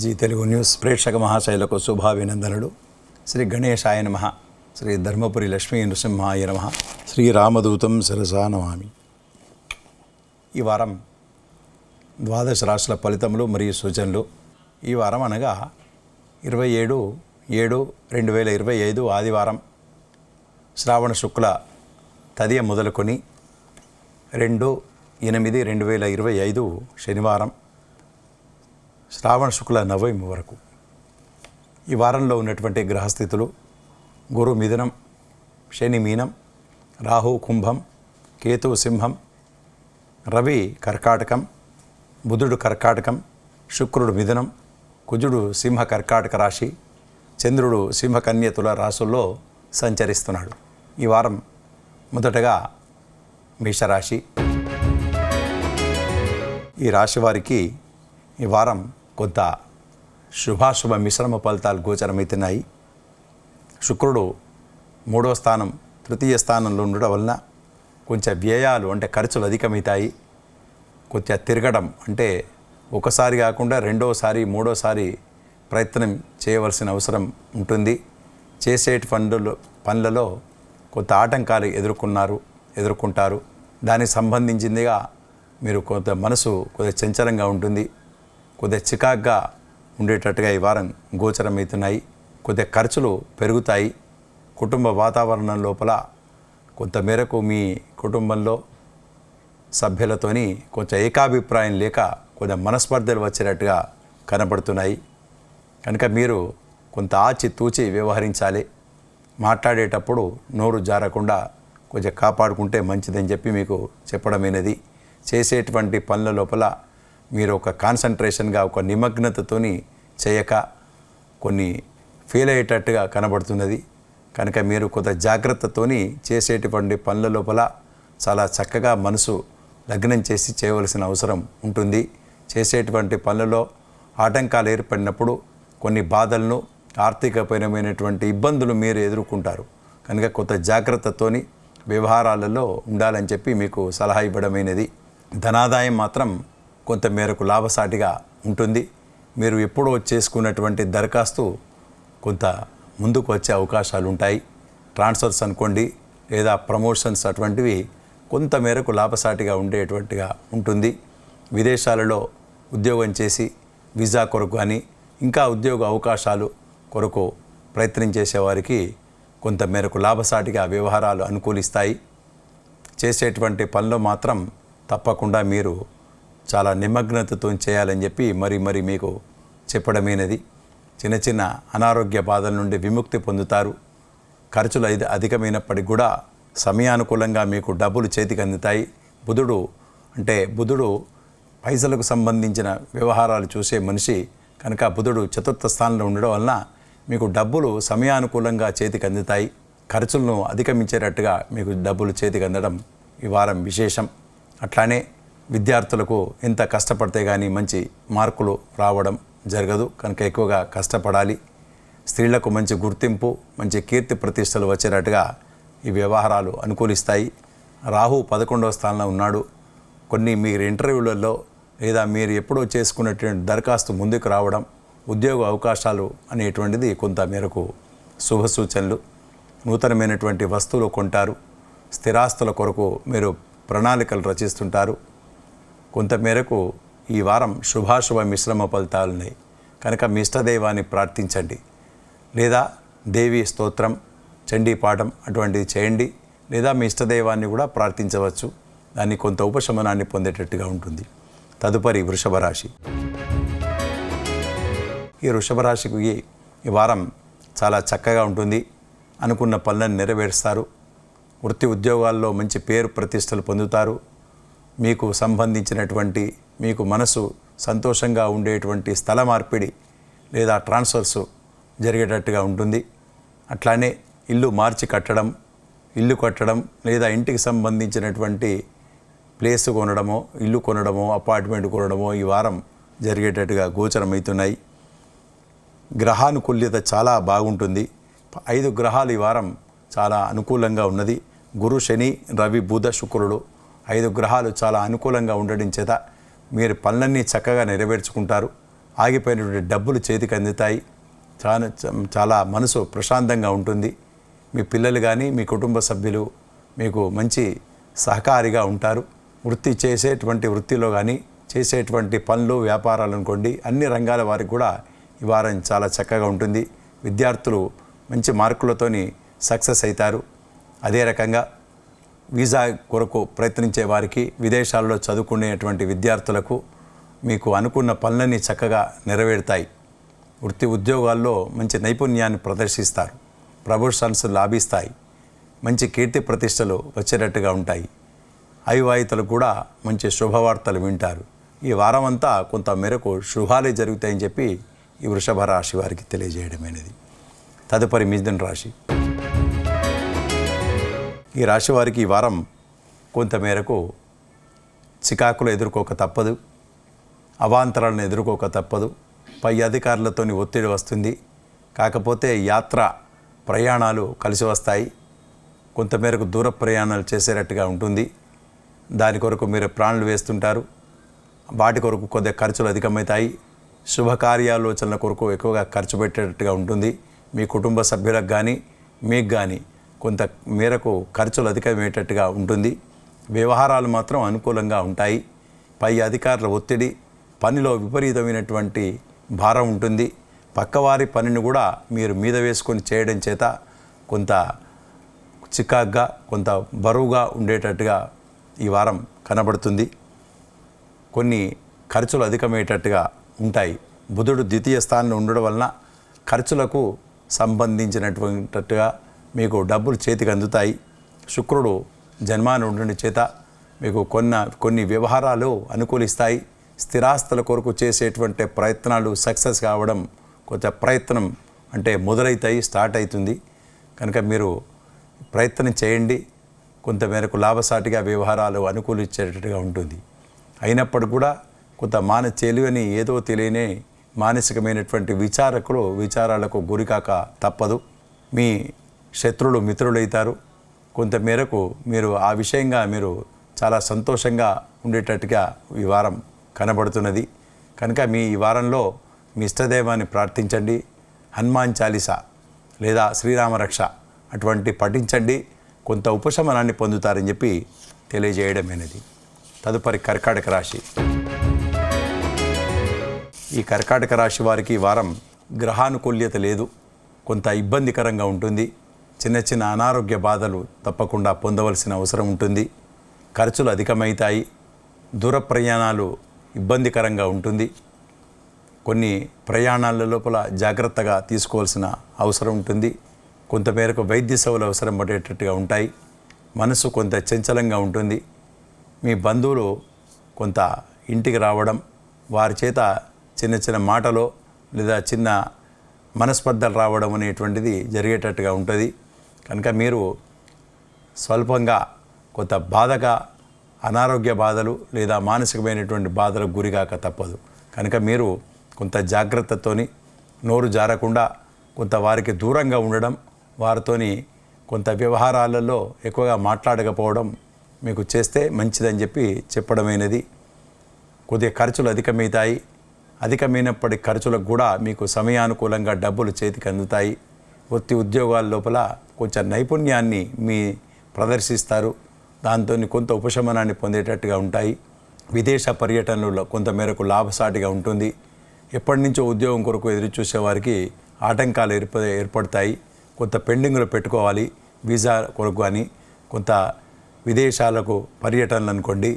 G Telugu news ప్రేక్షక మహాశైలకు శుభాభినందనలు. శ్రీ గణేశాయ నమః. శ్రీ ధర్మపురి లక్ష్మీ నృసింహాయ నమః. శ్రీ రామదూతం శిరసా నమామి. ఈ వారం ద్వాదశ రాశుల ఫలితములు మరియు సూచనలు. ఈ వారం అనగా 27/7/2025 ఆదివారం, శ్రావణ శుక్ల తదియ మొదలుకొని 2/8/2025 శనివారం, శ్రావణ శుక్ల నవమి వరకు ఈ వారంలో ఉన్నటువంటి గ్రహస్థితులు: గురు మిథునం, శని మీనం, రాహు కుంభం, కేతు సింహం, రవి కర్కాటకం, బుధుడు కర్కాటకం, శుక్రుడు మిథునం, కుజుడు సింహ కర్కాటక రాశి, చంద్రుడు సింహ కన్య తుల రాశుల్లో సంచరిస్తున్నాడు. ఈ వారం మొదటగా మేషరాశి. ఈ రాశి వారికి ఈ వారం కొంత శుభాశుభ మిశ్రమ ఫలితాలు గోచరమవుతున్నాయి. శుక్రుడు 3వ స్థానం, తృతీయ స్థానంలో ఉండడం వలన కొంచెం వ్యయాలు అంటే ఖర్చులు అధికమవుతాయి. కొంచెం తిరగడం అంటే ఒకసారి కాకుండా రెండోసారి మూడోసారి ప్రయత్నం చేయవలసిన అవసరం ఉంటుంది. చేసేటి పనులలో కొంత ఆటంకాలు ఎదుర్కొంటారు. దానికి సంబంధించిందిగా మీరు కొంత మనసు కొద్దిగా చంచలంగా ఉంటుంది, కొద్దిగా చికాగ్గా ఉండేటట్టుగా ఈ వారం గోచరమవుతున్నాయి. కొద్దిగా ఖర్చులు పెరుగుతాయి. కుటుంబ వాతావరణం లోపల కొంత మేరకు మీ కుటుంబంలో సభ్యులతోని కొంచెం ఏకాభిప్రాయం లేక కొంచెం మనస్పర్ధలు వచ్చేటట్టుగా కనబడుతున్నాయి. కనుక మీరు కొంత ఆచితూచి వ్యవహరించాలి. మాట్లాడేటప్పుడు నోరు జారకుండా కొంచెం కాపాడుకుంటే మంచిదని చెప్పి మీకు చెప్పడమైనది. చేసేటువంటి పనుల లోపల మీరు ఒక కాన్సన్ట్రేషన్గా, ఒక నిమగ్నతతోని చేయక కొన్ని ఫెయిల్ అయ్యేటట్టుగా కనబడుతున్నది. కనుక మీరు కొంత జాగ్రత్తతోని చేసేటువంటి పనుల లోపల చాలా చక్కగా మనసు లగ్నం చేసి చేయవలసిన అవసరం ఉంటుంది. చేసేటువంటి పనులలో ఆటంకాలు ఏర్పడినప్పుడు కొన్ని బాధలను, ఆర్థికపరమైనటువంటి ఇబ్బందులు మీరు ఎదుర్కొంటారు. కనుక కొంత జాగ్రత్తతోని వ్యవహారాలలో ఉండాలని చెప్పి మీకు సలహా ఇవ్వడమైనది. ధనాదాయం మాత్రం కొంత మేరకు లాభసాటిగా ఉంటుంది. మీరు ఎప్పుడో చేసుకున్నటువంటి దరఖాస్తు కొంత ముందుకు వచ్చే అవకాశాలు ఉంటాయి. ట్రాన్స్ఫర్స్ అనుకోండి, లేదా ప్రమోషన్స్ అటువంటివి కొంత మేరకు లాభసాటిగా ఉండేటువంటిగా ఉంటుంది. విదేశాలలో ఉద్యోగం చేసి వీసా కొరకు కానీ ఇంకా ఉద్యోగ అవకాశాలు కొరకు ప్రయత్నం చేసేవారికి కొంత మేరకు లాభసాటిగా వ్యవహారాలు అనుకూలిస్తాయి. చేసేటువంటి పనిలో మాత్రం తప్పకుండా మీరు చాలా నిమగ్నతతో చేయాలని చెప్పి మరి మీకు చెప్పడమైనది. చిన్న చిన్న అనారోగ్య బాధల నుండి విముక్తి పొందుతారు. ఖర్చులు అధికమైనప్పటికీ కూడా సమయానుకూలంగా మీకు డబ్బులు చేతికి అందుతాయి. బుధుడు పైసలకు సంబంధించిన వ్యవహారాలు చూసే మనిషి కనుక బుధుడు 4వ స్థానంలో ఉండడం వలన మీకు డబ్బులు సమయానుకూలంగా చేతికి అందుతాయి. ఖర్చులను అధిగమించేటట్టుగా మీకు డబ్బులు చేతికి అందడం ఈ వారం విశేషం. అట్లానే విద్యార్థులకు ఎంత కష్టపడితే కానీ మంచి మార్కులు రావడం జరగదు. కనుక ఎక్కువగా కష్టపడాలి. స్త్రీలకు మంచి గుర్తింపు, మంచి కీర్తి ప్రతిష్టలు వచ్చేటట్టుగా ఈ వ్యవహారాలు అనుకూలిస్తాయి. రాహు 11వ స్థానంలో ఉన్నాడు. కొన్ని మీరు ఇంటర్వ్యూలలో లేదా మీరు ఎప్పుడో చేసుకున్నటువంటి దరఖాస్తు ముందుకు రావడం, ఉద్యోగ అవకాశాలు అనేటువంటిది కొంత మేరకు శుభ సూచనలు. నూతనమైనటువంటి వస్తువులు కొంటారు. స్థిరాస్తుల కొరకు మీరు ప్రణాళికలు రచిస్తుంటారు. కొంతమేరకు ఈ వారం శుభాశుభ మిశ్రమ ఫలితాలున్నాయి. కనుక మీ ఇష్టదైవాన్ని ప్రార్థించండి, లేదా దేవి స్తోత్రం, చండీపాఠం అటువంటిది చేయండి, లేదా మీ ఇష్టదైవాన్ని కూడా ప్రార్థించవచ్చు. దాన్ని కొంత ఉపశమనాన్ని పొందేటట్టుగా ఉంటుంది. తదుపరి వృషభ రాశి. ఈ వృషభ రాశికి ఈ వారం చాలా చక్కగా ఉంటుంది. అనుకున్న పనులను నెరవేరుస్తారు. వృత్తి ఉద్యోగాల్లో మంచి పేరు ప్రతిష్టలు పొందుతారు. మీకు సంబంధించినటువంటి మీకు మనసు సంతోషంగా ఉండేటువంటి స్థల మార్పిడి లేదా ట్రాన్స్ఫర్స్ జరిగేటట్టుగా ఉంటుంది. అట్లానే ఇల్లు మార్చి కట్టడం, ఇల్లు కట్టడం లేదా ఇంటికి సంబంధించినటువంటి ప్లేస్ కొనడమో, ఇల్లు కొనడమో, అపార్ట్మెంట్ కొనడమో ఈ వారం జరిగేటట్టుగా గోచరమవుతున్నాయి. గ్రహానుకూల్యత చాలా బాగుంటుంది. 5 గ్రహాలు ఈ వారం చాలా అనుకూలంగా ఉన్నది. గురు, శని, రవి, బుధ, శుక్రుడు 5 గ్రహాలు చాలా అనుకూలంగా ఉండడం చేత మీరు పనులన్నీ చక్కగా నెరవేర్చుకుంటారు. ఆగిపోయినటువంటి డబ్బులు చేతికి అందుతాయి. చాలా చాలా మనసు ప్రశాంతంగా ఉంటుంది. మీ పిల్లలు కానీ మీ కుటుంబ సభ్యులు మీకు మంచి సహకారిగా ఉంటారు. చేసేటువంటి వృత్తిలో కానీ చేసేటువంటి పనులు వ్యాపారాలు అనుకోండి, అన్ని రంగాల వారికి కూడా ఈ వారం చాలా చక్కగా ఉంటుంది. విద్యార్థులు మంచి మార్కులతోని సక్సెస్ అవుతారు. అదే రకంగా వీసా కొరకు ప్రయత్నించే వారికి, విదేశాల్లో చదువుకునేటువంటి విద్యార్థులకు మీకు అనుకున్న పనులన్నీ చక్కగా నెరవేరుతాయి. ఉద్యోగాల్లో మంచి నైపుణ్యాన్ని ప్రదర్శిస్తారు. ప్రమోషన్స్ లాభిస్తాయి. మంచి కీర్తి ప్రతిష్టలు వచ్చేటట్టుగా ఉంటాయి. అవివాహితులు కూడా మంచి శుభవార్తలు వింటారు. ఈ వారం అంతా కొంత మేరకు శుభాలే జరుగుతాయని చెప్పి ఈ వృషభ రాశి వారికి తెలియజేయడమైనది. తదుపరి మిథున రాశి. ఈ రాశి వారికి ఈ వారం కొంత మేరకు చికాకులు ఎదుర్కోక తప్పదు. అవాంతరాలను ఎదుర్కోక తప్పదు. పై అధికారులతోని ఒత్తిడి వస్తుంది. కాకపోతే యాత్ర ప్రయాణాలు కలిసి వస్తాయి. కొంతమేరకు దూర ప్రయాణాలు చేసేటట్టుగా ఉంటుంది. దాని కొరకు మీరు ప్లాన్లు వేస్తుంటారు. వాటి కొరకు కొద్దిగా ఖర్చులు అధికమవుతాయి. శుభకార్యాలోచనల కొరకు ఎక్కువగా ఖర్చు పెట్టేటట్టుగా ఉంటుంది. మీ కుటుంబ సభ్యులకు కానీ మీకు కానీ కొంత మేరకు ఖర్చులు అధికమయ్యేటట్టుగా ఉంటుంది. వ్యవహారాలు మాత్రం అనుకూలంగా ఉంటాయి. పై అధికారుల ఒత్తిడి, పనిలో విపరీతమైనటువంటి భారం ఉంటుంది. పక్కవారి పనిని కూడా మీరు మీద వేసుకొని చేయడం చేత కొంత చికాగ్గా, కొంత బరువుగా ఉండేటట్టుగా ఈ వారం కనబడుతుంది. కొన్ని ఖర్చులు అధికమయ్యేటట్టుగా ఉంటాయి. బుధుడు ద్వితీయ స్థానంలో ఉండడం వలన ఖర్చులకు సంబంధించినటువంటిగా మీకు డబ్బులు చేతికి అందుతాయి. శుక్రుడు జన్మాన్ని ఉండడం చేత మీకు కొన్ని వ్యవహారాలు అనుకూలిస్తాయి. స్థిరాస్తుల కొరకు చేసేటువంటి ప్రయత్నాలు సక్సెస్ కావడం, కొంత ప్రయత్నం అంటే మొదలవుతాయి, స్టార్ట్ అవుతుంది. కనుక మీరు ప్రయత్నం చేయండి. కొంతమేరకు లాభసాటిగా వ్యవహారాలు అనుకూలించేటట్టుగా ఉంటుంది. అయినప్పుడు కూడా కొంత తెలియని ఏదో తెలియని మానసికమైనటువంటి విచారాలకు గురికాక తప్పదు. మీ శత్రువులు మిత్రులవుతారు. కొంతమేరకు మీరు ఆ విషయంగా మీరు చాలా సంతోషంగా ఉండేటట్టుగా ఈ వారం కనబడుతున్నది. కనుక ఈ వారంలో మీ ఇష్టదైవాన్ని ప్రార్థించండి. హనుమాన్ చాలీసా లేదా శ్రీరామ రక్ష అటువంటి పఠించండి. కొంత ఉపశమనాన్ని పొందుతారని చెప్పి తెలియజేయడమైనది. తదుపరి కర్కాటక రాశి. ఈ కర్కాటక రాశి వారికి ఈ వారం గ్రహానుకూల్యత లేదు. కొంత ఇబ్బందికరంగా ఉంటుంది. చిన్న చిన్న అనారోగ్య బాధలు తప్పకుండా పొందవలసిన అవసరం ఉంటుంది. ఖర్చులు అధికమవుతాయి. దూర ప్రయాణాలు ఇబ్బందికరంగా ఉంటుంది. కొన్ని ప్రయాణాల లోపల జాగ్రత్తగా తీసుకోవాల్సిన అవసరం ఉంటుంది. కొంతమేరకు వైద్య సేవలు అవసరం పడేటట్టుగా ఉంటాయి. మనసు కొంత చంచలంగా ఉంటుంది. మీ బంధువులు కొంత ఇంటికి రావడం, వారి చేత చిన్న చిన్న మాటలో లేదా చిన్న మనస్పర్ధలు రావడం అనేటువంటిది జరిగేటట్టుగా ఉంటుంది. కనుక మీరు స్వల్పంగా కొంత బాధగా అనారోగ్య బాధలు లేదా మానసికమైనటువంటి బాధలకు గురికాక తప్పదు. కనుక మీరు కొంత జాగ్రత్తతోని నోరు జారకుండా కొంత వారికి దూరంగా ఉండడం, వారితోని కొంత వ్యవహారాలలో ఎక్కువగా మాట్లాడకపోవడం మీకు చేస్తే మంచిదని చెప్పి చెప్పడమైనది. కొద్దిగా ఖర్చులు అధికమవుతాయి. అధికమైనప్పటి ఖర్చులకు కూడా మీకు సమయానుకూలంగా డబ్బులు చేతికి అందుతాయి. ఉద్యోగాల లోపల కొంచెం నైపుణ్యాన్ని మీ ప్రదర్శిస్తారు. దాంతో కొంత ఉపశమనాన్ని పొందేటట్టుగా ఉంటాయి. విదేశ పర్యటనలో కొంతమేరకు లాభసాటిగా ఉంటుంది. ఎప్పటి నుంచో ఉద్యోగం కొరకు ఎదురు చూసేవారికి ఆటంకాలు ఏర్పడతాయి. కొంత పెండింగ్లో పెట్టుకోవాలి. వీసా కొరకు కానీ కొంత విదేశాలకు పర్యటనలు అనుకోండి,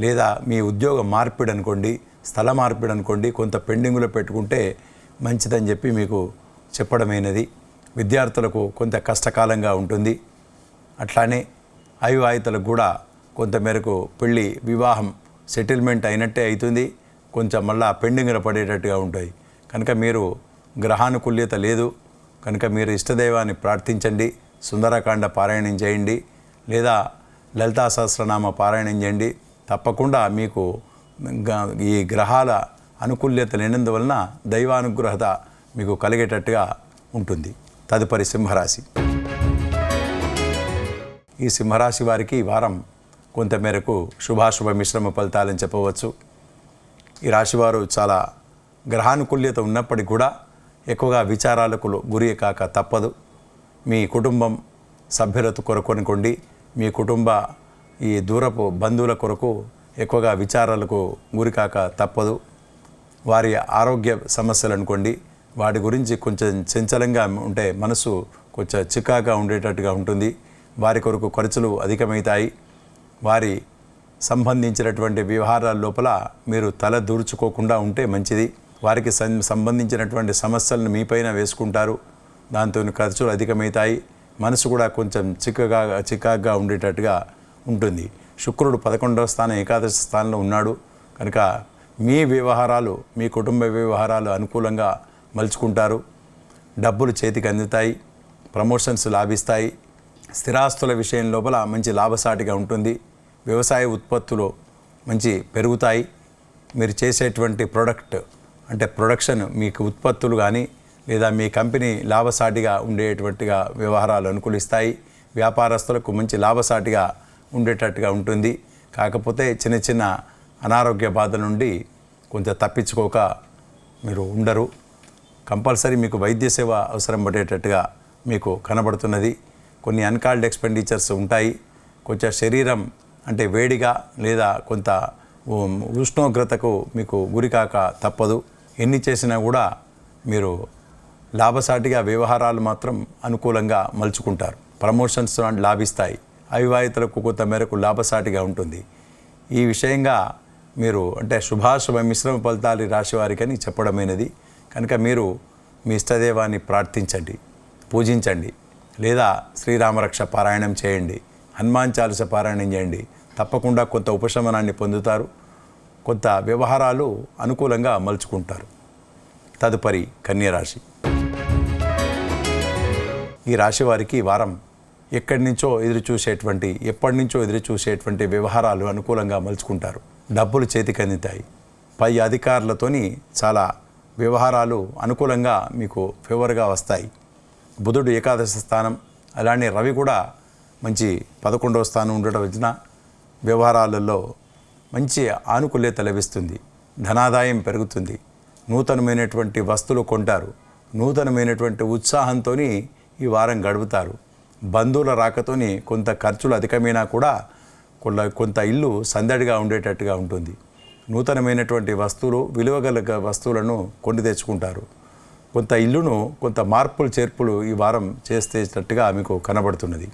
లేదా మీ ఉద్యోగ మార్పిడి అనుకోండి, స్థల మార్పిడి అనుకోండి, కొంత పెండింగ్లో పెట్టుకుంటే మంచిదని చెప్పి మీకు చెప్పడమైనది. విద్యార్థులకు కొంత కష్టకాలంగా ఉంటుంది. అట్లానే అవివాహితులకు కూడా కొంతమేరకు పెళ్ళి వివాహం సెటిల్మెంట్ అయినట్టే అవుతుంది. కొంచెం మళ్ళా పెండింగ్లో పడేటట్టుగా ఉంటాయి. కనుక మీరు గ్రహానుకూల్యత లేదు. కనుక మీరు ఇష్టదైవాన్ని ప్రార్థించండి. సుందరకాండ పారాయణం చేయండి, లేదా లలితా సహస్రనామ పారాయణం చేయండి. తప్పకుండా మీకు ఈ గ్రహాల అనుకూల్యత లేనందువలన దైవానుగ్రహత మీకు కలిగేటట్టుగా ఉంటుంది. తదుపరి సింహరాశి. ఈ సింహరాశి వారికి ఈ వారం కొంతమేరకు శుభాశుభ మిశ్రమ ఫలితాలని చెప్పవచ్చు. ఈ రాశివారు చాలా గ్రహానుకూల్యత ఉన్నప్పటికీ కూడా ఎక్కువగా విచారాలకు గురి కాక తప్పదు. మీ కుటుంబం సభ్యులతో కొరకు అనుకోండి, మీ కుటుంబ ఈ దూరపు బంధువుల కొరకు ఎక్కువగా విచారాలకు గురి కాక తప్పదు. వారి ఆరోగ్య సమస్యలు అనుకోండి, వాటి గురించి కొంచెం చంచలంగా ఉంటే మనసు కొంచెం చికాగా ఉండేటట్టుగా ఉంటుంది. వారి కొరకు ఖర్చులు అధికమవుతాయి. వారి సంబంధించినటువంటి వ్యవహారాల లోపల మీరు తల దూర్చుకోకుండా ఉంటే మంచిది. వారికి సంబంధించినటువంటి సమస్యలను మీపైన వేసుకుంటారు, దాంతో ఖర్చులు అధికమవుతాయి. మనసు కూడా కొంచెం చికాగా ఉండేటట్టుగా ఉంటుంది. శుక్రుడు 11వ స్థానం ఏకాదశ స్థానంలో ఉన్నాడు కనుక మీ వ్యవహారాలు, మీ కుటుంబ వ్యవహారాలు అనుకూలంగా మలుచుకుంటారు. డబ్బులు చేతికి అందుతాయి, ప్రమోషన్స్ లాభిస్తాయి. స్థిరాస్తుల విషయం లోపల మంచి లాభసాటిగా ఉంటుంది. వ్యవసాయ ఉత్పత్తులు మంచి పెరుగుతాయి. మీరు చేసేటువంటి ప్రొడక్షన్ మీకు ఉత్పత్తులు కానీ లేదా మీ కంపెనీ లాభసాటిగా ఉండేటువంటిగా వ్యవహారాలు అనుకూలిస్తాయి. వ్యాపారస్తులకు మంచి లాభసాటిగా ఉండేటట్టుగా ఉంటుంది. కాకపోతే చిన్న చిన్న అనారోగ్య బాధల నుండి కొంచెం తప్పించుకోక మీరు ఉండరు. కంపల్సరీ మీకు వైద్య సేవ అవసరం పడేటట్టుగా మీకు కనబడుతున్నది. కొన్ని అన్కాల్డ్ ఎక్స్పెండిచర్స్ ఉంటాయి. కొంచెం శరీరం అంటే వేడిగా లేదా కొంత ఉష్ణోగ్రతకు మీకు గురికాక తప్పదు. ఎన్ని చేసినా కూడా మీరు లాభసాటిగా వ్యవహారాలు మాత్రం అనుకూలంగా మలుచుకుంటారు. ప్రమోషన్స్ లాభిస్తాయి. అవివాహితులకు కొంత మేరకు లాభసాటిగా ఉంటుంది. ఈ విషయంగా మీరు అంటే శుభాశుభ మిశ్రమ ఫలితాలు ఈ రాశి వారికని చెప్పడమైనది కనుక మీరు మీ ఇష్టదేవాన్ని ప్రార్థించండి, పూజించండి, లేదా శ్రీరామరక్ష పారాయణం చేయండి, హనుమాన్ చాలీస పారాయణం చేయండి. తప్పకుండా కొంత ఉపశమనాన్ని పొందుతారు. కొంత వ్యవహారాలు అనుకూలంగా మలుచుకుంటారు. తదుపరి కన్యరాశి. ఈ రాశి వారికి వారం ఎప్పటి నుంచో ఎదురు చూసేటువంటి వ్యవహారాలు అనుకూలంగా మలుచుకుంటారు. డబ్బులు చేతికి అందుతాయి. పై అధికారులతోని చాలా వ్యవహారాలు అనుకూలంగా మీకు ఫేవర్గా వస్తాయి. బుధుడు ఏకాదశ స్థానం, అలానే రవి కూడా మంచి 11వ స్థానం ఉండడం వచ్చిన వ్యవహారాలలో మంచి ఆనుకూల్యత లభిస్తుంది. ధనాదాయం పెరుగుతుంది. నూతనమైనటువంటి వస్తువులు కొంటారు. నూతనమైనటువంటి ఉత్సాహంతో ఈ వారం గడుపుతారు. బంధువుల రాకతోని కొంత ఖర్చులు అధికమైనా కూడా కొంత ఇల్లు సందడిగా ఉండేటట్టుగా ఉంటుంది. నూతనమైనటువంటి వస్తువులు, విలువగల వస్తువులను కొని తెచ్చుకుంటారు. కొంత ఇల్లును కొంత మార్పులు చేర్పులు ఈ వారం చేసేటట్టుగా మీకు కనబడుతున్నది.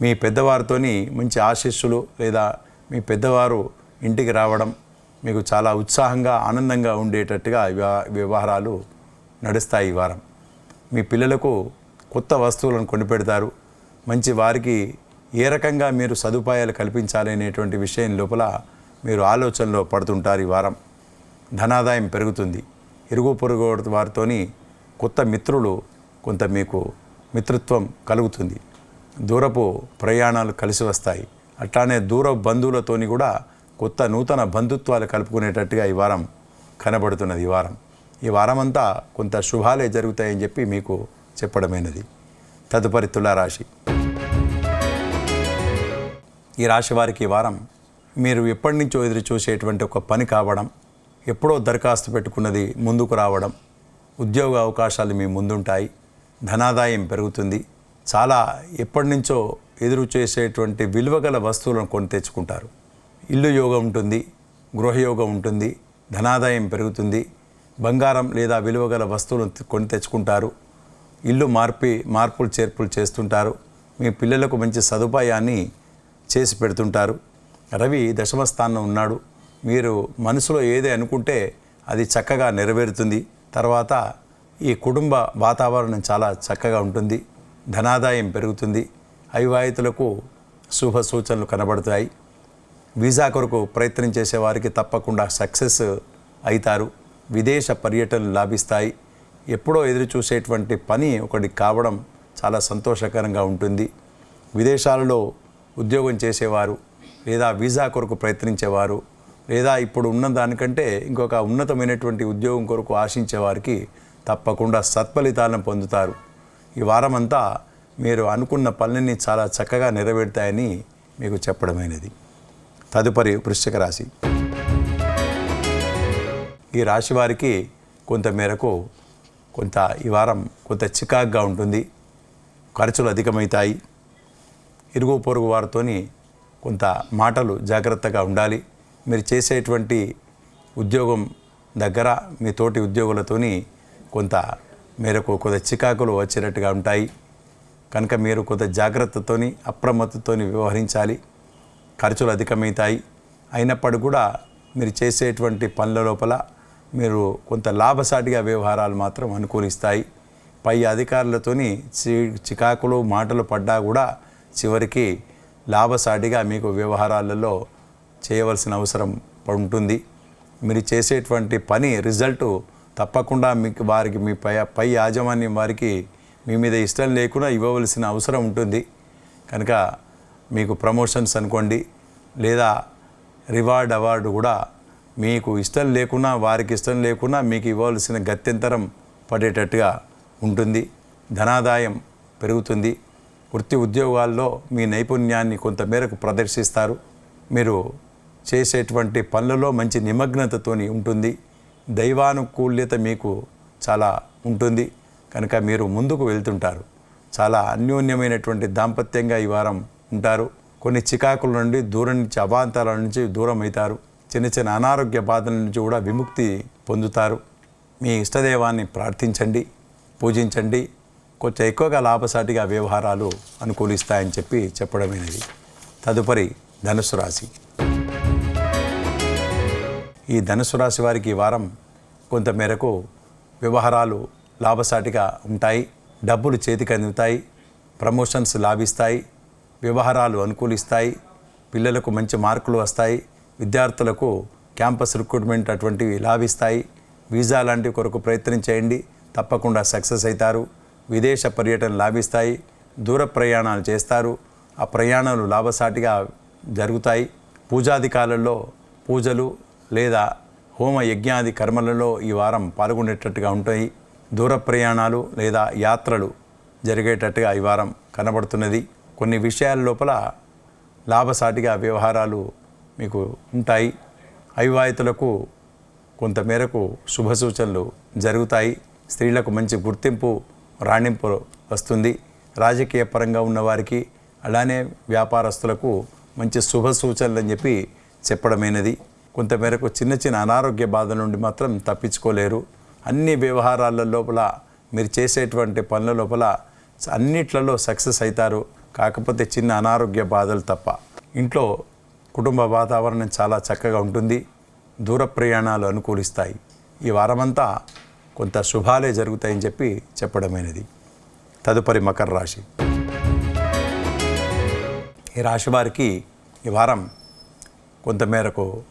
మీ పెద్దవారితోని మంచి ఆశీస్సులు లేదా మీ పెద్దవారు ఇంటికి రావడం మీకు చాలా ఉత్సాహంగా ఆనందంగా ఉండేటట్టుగా వ్యవహారాలు నడుస్తాయి ఈ వారం. మీ పిల్లలకు కొత్త వస్తువులను కొనిపెడతారు. మంచి వారికి ఏ రకంగా మీరు సదుపాయాలు కల్పించాలనేటువంటి విషయం లోపల మీరు ఆలోచనలో పడుతుంటారు. ఈ వారం ధనాదాయం పెరుగుతుంది. ఇరుగు పొరుగు వారితోని కొత్త మిత్రులు కొంత మీకు మిత్రత్వం కలుగుతుంది. దూరపు ప్రయాణాలు కలిసి వస్తాయి. అట్లానే దూర బంధువులతోని కూడా కొత్త నూతన బంధుత్వాలు కలుపుకునేటట్టుగా ఈ వారం కనబడుతున్నది. ఈ వారం అంతా కొంత శుభాలే జరుగుతాయని చెప్పి మీకు చెప్పడమైనది. తదుపరి తులారాశి. ఈ రాశి వారికి ఈ వారం మీరు ఎప్పటి నుంచో ఎదురు చూసేటువంటి ఒక పని కావడం, ఎప్పుడో దరఖాస్తు పెట్టుకున్నది ముందుకు రావడం, ఉద్యోగ అవకాశాలు మీ ముందుంటాయి. ధనాదాయం పెరుగుతుంది. చాలా ఎప్పటి నుంచో ఎదురు చేసేటువంటి విలువగల వస్తువులను కొని తెచ్చుకుంటారు. ఇల్లు యోగం ఉంటుంది, గృహయోగం ఉంటుంది, ధనాదాయం పెరుగుతుంది. బంగారం లేదా విలువగల వస్తువులను కొని తెచ్చుకుంటారు. ఇల్లు మార్పులు చేర్పులు చేస్తుంటారు. మీ పిల్లలకు మంచి సదుపాయాన్ని చేసి పెడుతుంటారు. రవి దశమ స్థానంలో ఉన్నాడు. మీరు మనసులో ఏదే అనుకుంటే అది చక్కగా నెరవేరుతుంది. తర్వాత ఈ కుటుంబ వాతావరణం చాలా చక్కగా ఉంటుంది. ధనాదాయం పెరుగుతుంది. అవివాహితులకు శుభ సూచనలు కనబడతాయి. వీసా కొరకు ప్రయత్నం చేసేవారికి తప్పకుండా సక్సెస్ అవుతారు. విదేశ పర్యటనలు లాభిస్తాయి. ఎప్పుడో ఎదురు చూసేటువంటి పని ఒకటి కావడం చాలా సంతోషకరంగా ఉంటుంది. విదేశాలలో ఉద్యోగం చేసేవారు లేదా వీసా కొరకు ప్రయత్నించేవారు లేదా ఇప్పుడు ఉన్న దానికంటే ఇంకొక ఉన్నతమైనటువంటి ఉద్యోగం కొరకు ఆశించేవారికి తప్పకుండా సత్ఫలితాలను పొందుతారు. ఈ వారమంతా మీరు అనుకున్న పనులన్నీ చాలా చక్కగా నెరవేరుతాయని మీకు చెప్పడమైనది. తదుపరి వృశ్చిక రాశి. ఈ రాశి వారికి కొంతమేరకు ఈ వారం కొంత చికాకుగా ఉంటుంది. ఖర్చులు అధికమవుతాయి. ఇరుగు పొరుగు వారితోని కొంత మాటలు జాగ్రత్తగా ఉండాలి. మీరు చేసేటువంటి ఉద్యోగం దగ్గర మీ తోటి ఉద్యోగులతోని కొంత చికాకులు వచ్చేటట్టుగా ఉంటాయి. కనుక మీరు కొంత జాగ్రత్తతోని అప్రమత్తతోని వ్యవహరించాలి. ఖర్చులు అధికమవుతాయి. అయినప్పటికీ కూడా మీరు చేసేటువంటి పనుల లోపల మీరు కొంత లాభసాటిగా వ్యవహారాలు మాత్రం అనుకూలిస్తాయి. పై అధికారులతోని చికాకులు మాటలు పడ్డా కూడా చివరికి లాభసాటిగా మీకు వ్యవహారాలలో చేయవలసిన అవసరం ఉంటుంది. మీరు చేసేటువంటి పని రిజల్ట్ తప్పకుండా మీకు వారికి మీ పై యాజమాన్యం వారికి మీ మీద ఇష్టం లేకుండా ఇవ్వవలసిన అవసరం ఉంటుంది. కనుక మీకు ప్రమోషన్స్ అనుకోండి లేదా రివార్డ్ అవార్డు కూడా మీకు ఇష్టం లేకున్నా వారికి ఇష్టం లేకున్నా మీకు ఇవ్వవలసిన గత్యంతరం పడేటట్టుగా ఉంటుంది. ధనాదాయం పెరుగుతుంది. వృత్తి ఉద్యోగాల్లో మీ నైపుణ్యాన్ని కొంతమేరకు ప్రదర్శిస్తారు. మీరు చేసేటువంటి పనులలో మంచి నిమగ్నతతోని ఉంటుంది. దైవానుకూల్యత మీకు చాలా ఉంటుంది. కనుక మీరు ముందుకు వెళ్తుంటారు. చాలా అన్యోన్యమైనటువంటి దాంపత్యంగా ఈ వారం ఉంటారు. కొన్ని చికాకుల నుండి దూరం నుంచి అవాంతరాల నుంచి దూరం అవుతారు. చిన్న చిన్న అనారోగ్య బాధల నుంచి కూడా విముక్తి పొందుతారు. మీ ఇష్టదైవాన్ని ప్రార్థించండి, పూజించండి. కొంచెం ఎక్కువగా లాభసాటిగా వ్యవహారాలు అనుకూలిస్తాయని చెప్పడమైనది. తదుపరి ధనుసు రాశి. ఈ ధనుసు రాశి వారికి ఈ వారం కొంతమేరకు వ్యవహారాలు లాభసాటిగా ఉంటాయి. డబ్బులు చేతికి అందుతాయి. ప్రమోషన్స్ లాభిస్తాయి. వ్యవహారాలు అనుకూలిస్తాయి. పిల్లలకు మంచి మార్కులు వస్తాయి. విద్యార్థులకు క్యాంపస్ రిక్రూట్మెంట్ అటువంటివి లాభిస్తాయి. వీసా లాంటి కొరకు ప్రయత్నం చేయండి, తప్పకుండా సక్సెస్ అవుతారు. విదేశ పర్యటన లాభిస్తాయి. దూర ప్రయాణాలు చేస్తారు. ఆ ప్రయాణాలు లాభసాటిగా జరుగుతాయి. పూజాధికారులలో పూజలు లేదా హోమ యజ్ఞాది కర్మలలో ఈ వారం పాల్గొనేటట్టుగా ఉంటాయి. దూర ప్రయాణాలు లేదా యాత్రలు జరిగేటట్టుగా ఈ వారం కనబడుతున్నది. కొన్ని విషయాల లోపల లాభసాటిగా వ్యవహారాలు మీకు ఉంటాయి. అవివాహితులకు కొంతమేరకు శుభ సూచనలు జరుగుతాయి. స్త్రీలకు మంచి గుర్తింపు రాణింపు వస్తుంది. రాజకీయ పరంగా ఉన్నవారికి అలానే వ్యాపారస్తులకు మంచి శుభ సూచనలు అని చెప్పడమైనది. కొంతమేరకు చిన్న చిన్న అనారోగ్య బాధ నుండి మాత్రం తప్పించుకోలేరు. అన్ని వ్యవహారాల లోపల మీరు చేసేటువంటి పనుల లోపల అన్నిట్లలో సక్సెస్ అవుతారు. కాకపోతే చిన్న అనారోగ్య బాధలు తప్ప. ఇంట్లో కుటుంబ వాతావరణం చాలా చక్కగా ఉంటుంది. దూర ప్రయాణాలు అనుకూలిస్తాయి. ఈ వారమంతా కొంత శుభాలే జరుగుతాయని చెప్పడమైనది. తదుపరి మకర రాశి. ఈ రాశి వారికి ఈ వారం కొంతమేరకు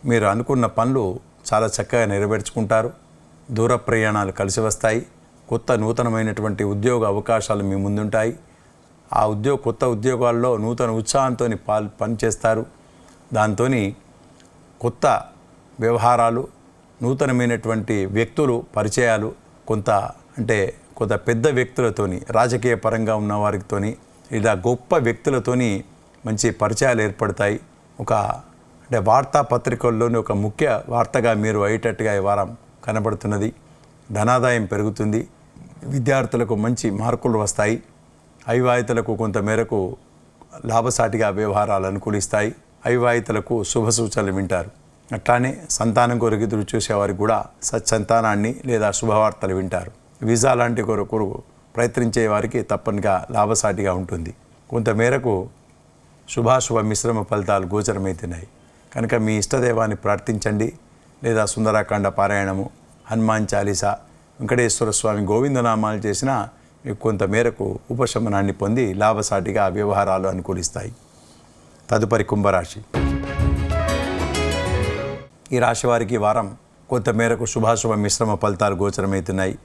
మీరు అనుకున్న పనులు చాలా చక్కగా నెరవేర్చుకుంటారు. దూర ప్రయాణాలు కలిసి వస్తాయి. కొత్త నూతనమైనటువంటి ఉద్యోగ అవకాశాలు మీ ముందుంటాయి. ఆ కొత్త ఉద్యోగాల్లో నూతన ఉత్సాహంతో పనిచేస్తారు. దాంతో కొత్త వ్యవహారాలు, నూతనమైనటువంటి వ్యక్తులు పరిచయాలు, కొంత పెద్ద వ్యక్తులతోని, రాజకీయ పరంగా ఉన్న వారితోని లేదా గొప్ప వ్యక్తులతోని మంచి పరిచయాలు ఏర్పడతాయి. వార్తాపత్రికల్లోని ఒక ముఖ్య వార్తగా మీరు అయ్యేటట్టుగా ఈ వారం కనబడుతున్నది. ధనాదాయం పెరుగుతుంది. విద్యార్థులకు మంచి మార్కులు వస్తాయి. అవివాహితులకు కొంతమేరకు లాభసాటిగా వ్యవహారాలు అనుకూలిస్తాయి. అవివాహితులకు శుభ సూచనలు వింటారు. అట్లానే సంతానం కొరకు ఎదురు చూసేవారికి కూడా సత్సంతానాన్ని లేదా శుభవార్తలు వింటారు. వీసా లాంటి కొరకు ప్రయత్నించే వారికి తప్పనిగా లాభసాటిగా ఉంటుంది. కొంతమేరకు శుభాశుభ మిశ్రమ ఫలితాలు గోచరమవుతున్నాయి. కనుక మీ ఇష్టదైవాన్ని ప్రార్థించండి. లేదా సుందరాకాండ పారాయణము, హనుమాన్ చాలీసా, వెంకటేశ్వర స్వామి గోవిందనామాలు చేసినా మీకు కొంతమేరకు ఉపశమనాన్ని పొంది లాభసాటిగా వ్యవహారాలు అనుకూలిస్తాయి. తదుపరి కుంభరాశి. ఈ రాశి వారికి వారం కొంతమేరకు శుభాశుభ మిశ్రమ ఫలితాలు గోచరమవుతున్నాయి.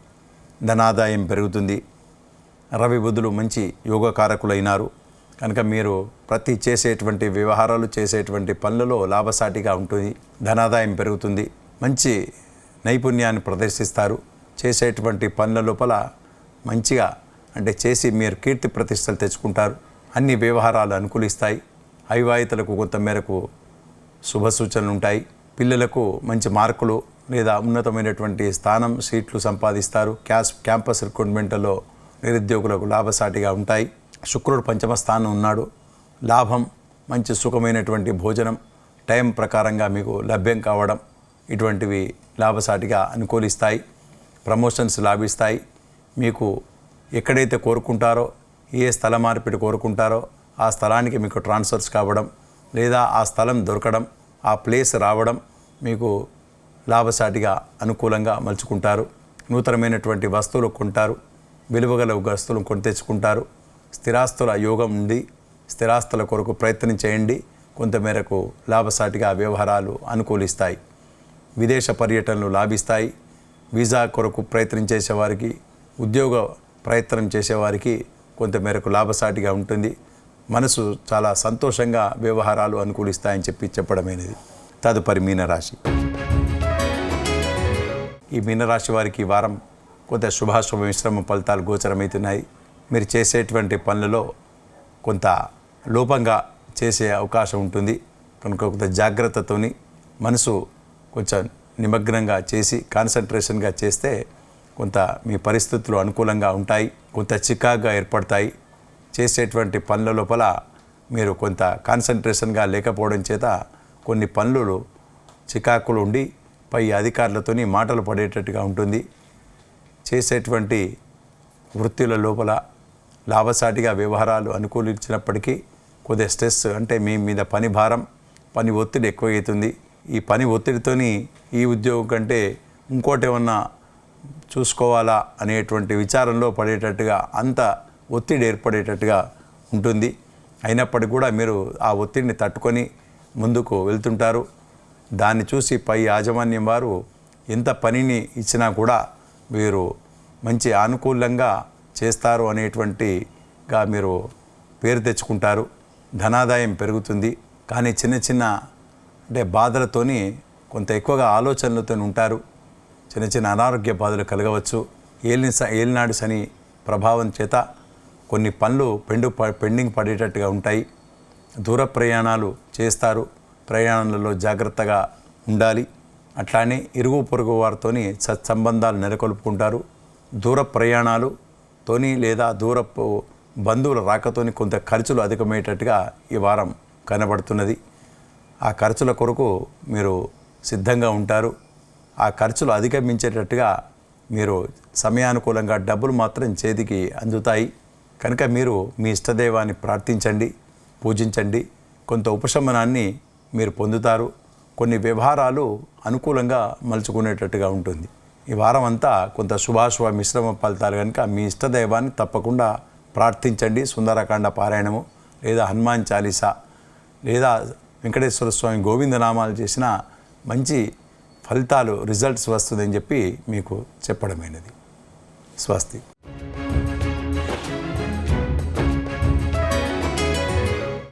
ధనాదాయం పెరుగుతుంది. రవి బుధులు మంచి యోగకారకులైనారు. కనుక మీరు ప్రతి చేసేటువంటి వ్యవహారాలు, చేసేటువంటి పనులలో లాభసాటిగా ఉంటుంది. ధనాదాయం పెరుగుతుంది. మంచి నైపుణ్యాన్ని ప్రదర్శిస్తారు. చేసేటువంటి పనుల లోపల మంచిగా చేసి మీరు కీర్తి ప్రతిష్టలు తెచ్చుకుంటారు. అన్ని వ్యవహారాలు అనుకూలిస్తాయి. అవివాహితులకు కొంతమేరకు శుభ సూచనలు ఉంటాయి. పిల్లలకు మంచి మార్కులు, లేదా ఉన్నతమైనటువంటి స్థానం సీట్లు సంపాదిస్తారు. క్యాంపస్ రిక్రూట్మెంట్లో నిరుద్యోగులకు లాభసాటిగా ఉంటాయి. శుక్రుడు పంచమ స్థానం ఉన్నాడు. లాభం, మంచి సుఖమైనటువంటి భోజనం టైం ప్రకారంగా మీకు లభ్యం కావడం ఇటువంటివి లాభసాటిగా అనుకూలిస్తాయి. ప్రమోషన్స్ లాభిస్తాయి. మీకు ఎక్కడైతే కోరుకుంటారో, ఏ స్థల మార్పిడి కోరుకుంటారో ఆ స్థలానికి మీకు ట్రాన్స్ఫర్స్ కావడం లేదా ఆ స్థలం దొరకడం, ఆ ప్లేస్ రావడం మీకు లాభసాటిగా అనుకూలంగా మలుచుకుంటారు. నూతనమైనటువంటి వస్తువులు కొంటారు. విలువగల వస్తువులు కొని తెచ్చుకుంటారు. స్థిరాస్తుల యోగం ఉంది. స్థిరాస్తుల కొరకు ప్రయత్నం చేయండి. కొంతమేరకు లాభసాటిగా వ్యవహారాలు అనుకూలిస్తాయి. విదేశ పర్యటనలు లాభిస్తాయి. వీసా కొరకు ప్రయత్నం చేసేవారికి, ఉద్యోగ ప్రయత్నం చేసేవారికి కొంతమేరకు లాభసాటిగా ఉంటుంది. మనసు చాలా సంతోషంగా వ్యవహారాలు అనుకూలిస్తాయని చెప్పడమైనది. తదుపరి మీనరాశి. ఈ మీనరాశి వారికి ఈ వారం కొంత శుభాశుభ మిశ్రమ ఫలితాలు గోచరమవుతున్నాయి. మీరు చేసేటువంటి పనులలో కొంత లోపంగా చేసే అవకాశం ఉంటుంది కనుక కొంత జాగ్రత్తతోని మనసు కొంచెం నిమగ్నంగా చేసి కాన్సన్ట్రేషన్గా చేస్తే కొంత మీ పరిస్థితులు అనుకూలంగా ఉంటాయి. కొంత చికాకుగా ఏర్పడతాయి. చేసేటువంటి పనుల లోపల మీరు కొంత కాన్సన్ట్రేషన్గా లేకపోవడం చేత కొన్ని పనులు చికాకులు ఉండి పై అధికారులతోని మాటలు పడేటట్టుగా ఉంటుంది. చేసేటువంటి వృత్తుల లోపల లాభసాటిగా వ్యవహారాలు అనుకూలించినప్పటికీ కొద్దిగా స్ట్రెస్, అంటే మీ మీద పని భారం, పని ఒత్తిడి ఎక్కువవుతుంది. ఈ పని ఒత్తిడితోని ఈ ఉద్యోగం కంటే ఇంకోటి ఏమన్నా చూసుకోవాలా అనేటువంటి విచారంలో పడేటట్టుగా అంత ఒత్తిడి ఏర్పడేటట్టుగా ఉంటుంది. అయినప్పటికీ కూడా మీరు ఆ ఒత్తిడిని తట్టుకొని ముందుకు వెళ్తుంటారు. దాన్ని చూసి పై యాజమాన్యం వారు ఎంత పనిని ఇచ్చినా కూడా మీరు మంచి అనుకూలంగా చేస్తారు అనేటువంటిగా మీరు పేరు తెచ్చుకుంటారు. ధనాదాయం పెరుగుతుంది. కానీ చిన్న చిన్న అంటే బాధలతోని కొంత ఎక్కువగా ఆలోచనలతో ఉంటారు. చిన్న చిన్న అనారోగ్య బాధలు కలగవచ్చు. ఏలినాడు శని ప్రభావం చేత కొన్ని పనులు పెండింగ్ పడేటట్టుగా ఉంటాయి. దూర ప్రయాణాలు చేస్తారు. ప్రయాణాలలో జాగ్రత్తగా ఉండాలి. అట్లానే ఇరుగు పొరుగు వారితోని సత్సంబంధాలు నెలకొల్పుకుంటారు. దూర ప్రయాణాలుతోని లేదా దూరపు బంధువుల రాకతోని కొంత ఖర్చులు అధికమయ్యేటట్టుగా ఈ వారం కనబడుతున్నది. ఆ ఖర్చుల కొరకు మీరు సిద్ధంగా ఉంటారు. ఆ ఖర్చులు అధిగమించేటట్టుగా మీరు సమయానుకూలంగా డబ్బులు మాత్రం చేతికి అందుతాయి. కనుక మీరు మీ ఇష్టదైవాన్ని ప్రార్థించండి, పూజించండి. కొంత ఉపశమనాన్ని మీరు పొందుతారు. కొన్ని వ్యవహారాలు అనుకూలంగా మలుచుకునేటట్టుగా ఉంటుంది. ఈ వారం అంతా కొంత శుభాశుభ మిశ్రమ ఫలితాలు కనుక మీ ఇష్టదైవాన్ని తప్పకుండా ప్రార్థించండి. సుందరకాండ పారాయణము లేదా హనుమాన్ చాలీసా లేదా వెంకటేశ్వర స్వామి గోవిందనామాలు చేసిన మంచి ఫలితాలు రిజల్ట్స్ వస్తుందని చెప్పి మీకు చెప్పడమైనది. స్వస్తి.